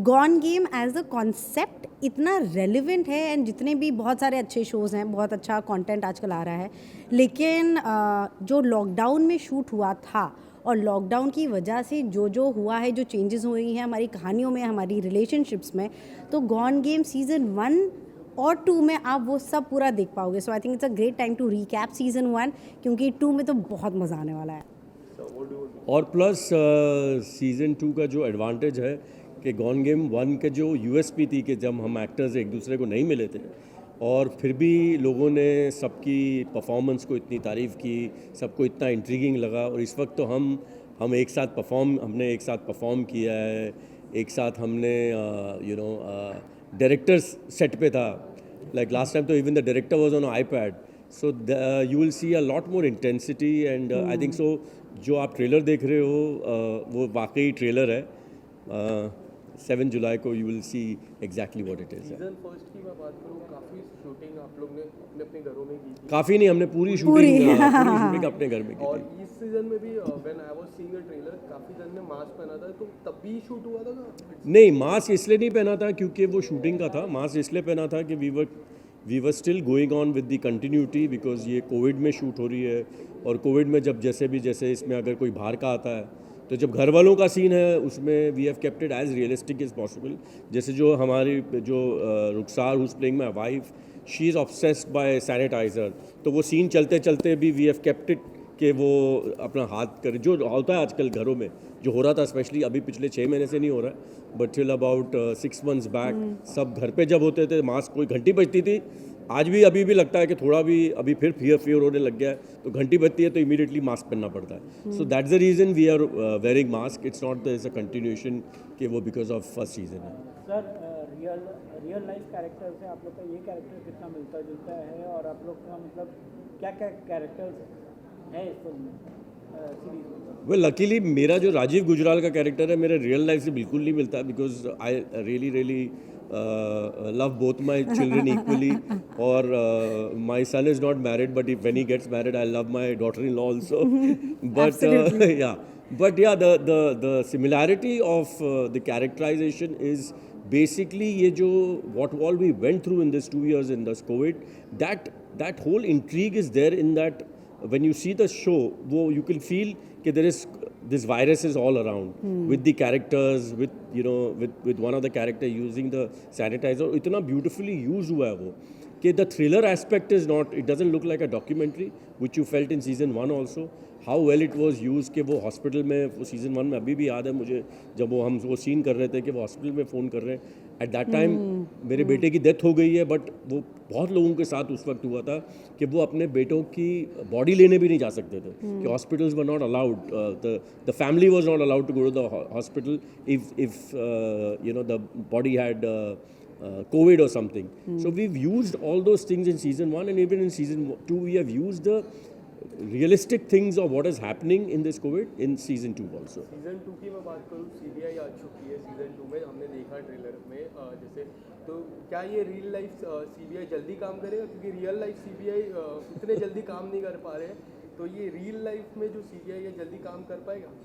Gone game as a concept इतना relevant है, and जितने भी बहुत सारे अच्छे शोज़ हैं, बहुत अच्छा कंटेंट आजकल आ रहा है, लेकिन जो लॉकडाउन में शूट हुआ था और लॉकडाउन की वजह से जो हुआ है, जो चेंजेस हुई हैं हमारी कहानियों में, हमारी रिलेशनशिप्स में, तो गॉन गेम सीज़न 1 और 2 में आप वो सब पूरा देख पाओगे. So I think it's a great time to recap season 1, क्योंकि 2 में तो बहुत मज़ा आने वाला है. और प्लस सीज़न 2 का जो एडवांटेज है कि गॉन गेम 1 के जो यूएसपी थी कि जब हम एक्टर्स एक दूसरे को नहीं मिले थे और फिर भी लोगों ने सबकी परफॉर्मेंस को इतनी तारीफ़ की, सबको इतना इंट्रीगिंग लगा, और इस वक्त तो हम एक साथ हमने एक साथ परफॉर्म किया है, एक साथ हमने डायरेक्टर्स सेट पे था, लाइक लास्ट टाइम तो even the director was on iPad. So you will see a lot more intensity, and I think so जो आप ट्रेलर देख रहे हो वो वाकई ट्रेलर है. 7 जुलाई को you will see exactly what it is. Season first की मैं बात करूँ, काफ़ी शूटिंग आप लोग ने अपने अपने घरों में की थी. काफ़ी नहीं, हमने पूरी शूटिंग अपने घर में की और थी. इस सीजन में भी when I was seeing the trailer, काफ़ी जन ने मास्क पहना था, तो तब भी शूट हुआ था ना? नहीं, मास्क इसलिए नहीं पहना था क्योंकि वो शूटिंग का था. मास्क इसलिए पहना था कि we were still going on with the continuity, because ये कोविड में शूट हो रही है, और कोविड में जब जैसे इसमें अगर कोई बाहर का आता है तो जब घर वालों का सीन है उसमें we have kept it as realistic as possible. जैसे जो हमारी Rukhsar who's playing my wife, she is obsessed by sanitiser, तो वो सीन चलते चलते भी वी हैव केप्ट इट कि वो अपना हाथ करे, जो होता है आजकल घरों में, जो हो रहा था स्पेशली अभी पिछले 6 महीने से नहीं हो रहा है, but till about 6 months back सब घर पे जब होते थे मास्क, कोई घंटी बजती थी, आज भी अभी भी लगता है कि थोड़ा भी अभी फिर फियर होने लग गया है, तो घंटी बजती है तो इमीडिएटली मास्क पहनना पड़ता है. So that's the reason we are wearing mask. It's not that is a continuation कि वो बिकॉज ऑफ फर्स्ट सीजन है. सर, रियल लाइफ कैरेक्टर से आप लोग का ये कैरेक्टर कितना मिलता जुलता है, और आप लोग का मतलब क्या क्या कैरेक्टर्स है इस फिल्म में, सीरीज में? वेल लकीली मेरा जो राजीव गुजराल का कैरेक्टर है मेरे रियल लाइफ से बिल्कुल नहीं मिलता, because I really love both my children equally, or my son is not married, but when he gets married I love my daughter-in-law also. But the similarity of the characterization is basically ये जो what all we went through in this 2 years in this COVID, that whole intrigue is there in that. When you see the show, you can feel that there is this virus is all around with the characters, with one of the character using the sanitizer. इतना beautifully used हुआ है वो कि the thriller aspect is not, it doesn't look like a documentary which you felt in season 1 also. How well it was used कि वो hospital में, वो season 1 में अभी भी याद है मुझे जब हम वो सीन कर रहे थे कि वो हॉस्पिटल में फ़ोन कर रहे हैं. एट दैट टाइम मेरे बेटे की डेथ हो गई है, बट वो बहुत लोगों के साथ उस वक्त हुआ था कि वो अपने बेटों की बॉडी लेने भी नहीं जा सकते थे कि hospitals were not allowed, the family was not allowed to go to the hospital if the body had COVID or something. So we've used all those things in season 1, and even in season 2 we have used the realistic things of what is happening in this COVID in season 2 also. Season 2 की मैं बात करूँ, CBI आ चुकी है season 2 में, हमने देखा trailer में जैसे, तो क्या ये रियल लाइफ CBI जल्दी काम करेगा? क्योंकि रियल लाइफ CBI इतने जल्दी काम नहीं कर पा रहे हैं, तो ये रियल लाइफ में जो CBI है जल्दी काम कर पाएगा?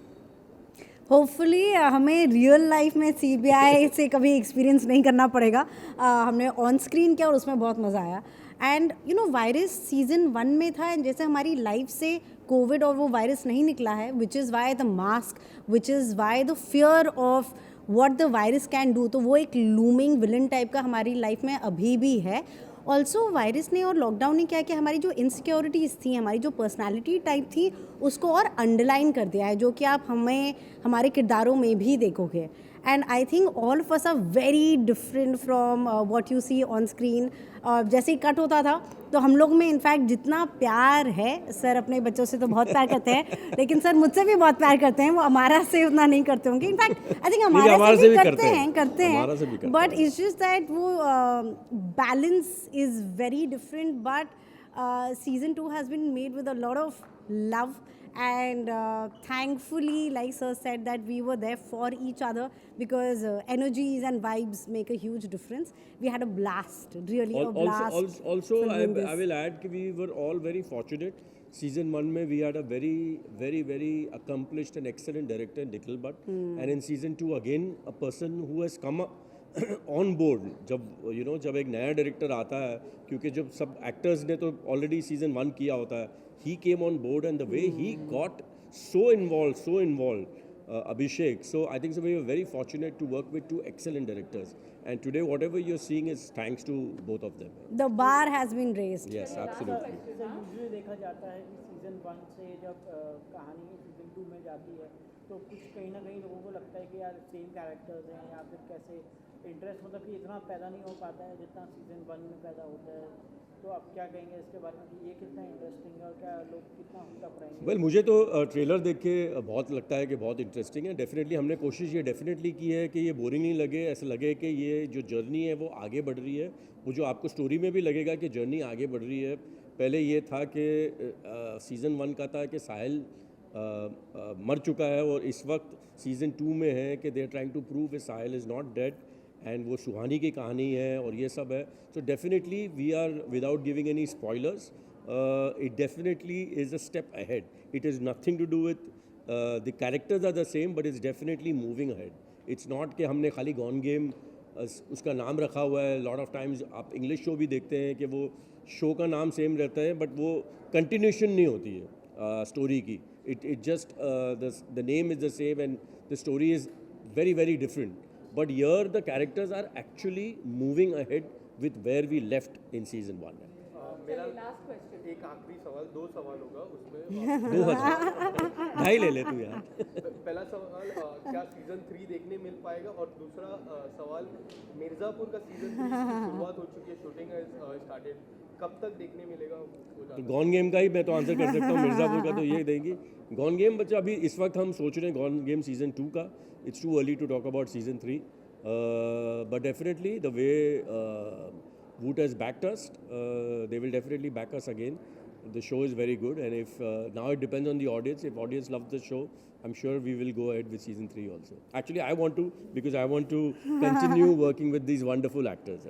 होपफुली हमें रियल लाइफ में CBI से कभी एक्सपीरियंस नहीं करना पड़ेगा. हमने ऑन स्क्रीन किया और उसमें बहुत मज़ा आया. एंड वायरस सीज़न 1 में था, एंड जैसे हमारी लाइफ से कोविड और वो वायरस नहीं निकला है, which is why the mask, which is why the fear of what the virus can do, तो वो एक लूमिंग विलन टाइप का हमारी लाइफ में अभी भी है. ऑल्सो वायरस ने और लॉकडाउन ने क्या किया, हमारी जो इनसिक्योरिटीज़ थी, हमारी जो पर्सनालिटी टाइप थी, उसको और अंडरलाइन कर दिया है, जो कि आप हमें हमारे किरदारों में भी देखोगे. And I think all of us are very different from what you see on screen. जैसे ही कट होता था तो हम लोग में इनफैक्ट जितना प्यार है, सर अपने बच्चों से तो बहुत प्यार करते हैं, लेकिन सर मुझसे भी बहुत प्यार करते हैं, वो हमारा से उतना नहीं करते होंगे. इनफैक्ट आई थिंक हमारे से भी करते हैं, बट इट्स जस्ट दैट वो balance is very different. But season 2 has been made with a lot of love, and thankfully, like sir said, that we were there for each other, because energies and vibes make a huge difference. We had a blast, really a blast. Also, filming this. I will add that we were all very fortunate. Season 1 में we had a very accomplished and excellent director, Nikhil Bhatt. And in season 2 again, a person who has come up on board. जब एक नया director आता है, क्योंकि जब सब actors ने तो ऑलरेडी सीजन 1 किया होता है, he came on board and the way he got so involved, Abhishek. So I think so we were very fortunate to work with two excellent directors. And today whatever you're seeing is thanks to both of them. The bar has been raised. Yes, absolutely. Usually देखा जाता है कि season 1 से जब कहानी season 2 में जाती है तो कुछ कहीं ना कहीं लोगों को लगता है कि यार सेम कैरेक्टर्स हैं, या फिर कैसे इंटरेस्ट मतलब कि इतना पैदा नहीं हो पाता है जितना सीजन 1 में पैदा होता है. तो आप क्या कहेंगे इसके बारे में कि ये कितना इंटरेस्टिंग है और क्या लोग कितना हुक रहेंगे? वेल मुझे तो ट्रेलर देख के बहुत लगता है कि बहुत इंटरेस्टिंग है. डेफिनेटली हमने कोशिश ये डेफिनेटली की है कि ये बोरिंग नहीं लगे, ऐसा लगे कि ये जो जर्नी है वो आगे बढ़ रही है. वो जो आपको स्टोरी में भी लगेगा कि जर्नी आगे बढ़ रही है. पहले ये था कि सीज़न 1 का था कि साहिल मर चुका है, और इस वक्त सीज़न 2 में है कि they are trying to prove कि Sahil is not dead, and वो सुहानी की कहानी है और ये सब है. So definitely we are, without giving any spoilers, it definitely is a step ahead. It is nothing to do with the characters are the same, but it's definitely moving ahead. It's not कि हमने खाली gone game उसका नाम रखा हुआ है. Lot of times आप English show भी देखते हैं कि वो शो का नाम सेम रहता है, बट वो कंटिन्यूशन नहीं होती है स्टोरी की. It just the name is the same and the story is very different. But here the characters are actually moving ahead with where we left in season 1. मेरा last question. एक आखिरी सवाल, 2 सवाल होगा उसमें. 2000 ढाई ले ले तू यार. पहला सवाल, क्या सीजन 3 देखने मिल पाएगा? और दूसरा सवाल, मिर्ज़ापुर का सीजन 3 की शुरुआत हो चुकी है, शूटिंग स्टार्टेड, कब तक देखने मिलेगा? तो गॉन गेम का ही मैं तो आंसर कर सकता हूँ. मिर्ज़ापुर का तो ये देंगी. गॉन गेम बच्चा अभी इस वक्त हम सोच रहे हैं गॉन गेम सीजन 2 का. It's too early to talk about season 3, but definitely the way Woot has backed us, they will definitely back us again. The show is very good, and if now it depends on the audience. If audience loves the show, I'm sure we will go ahead with season 3 also. Actually, I want to, because I want to continue working with these wonderful actors.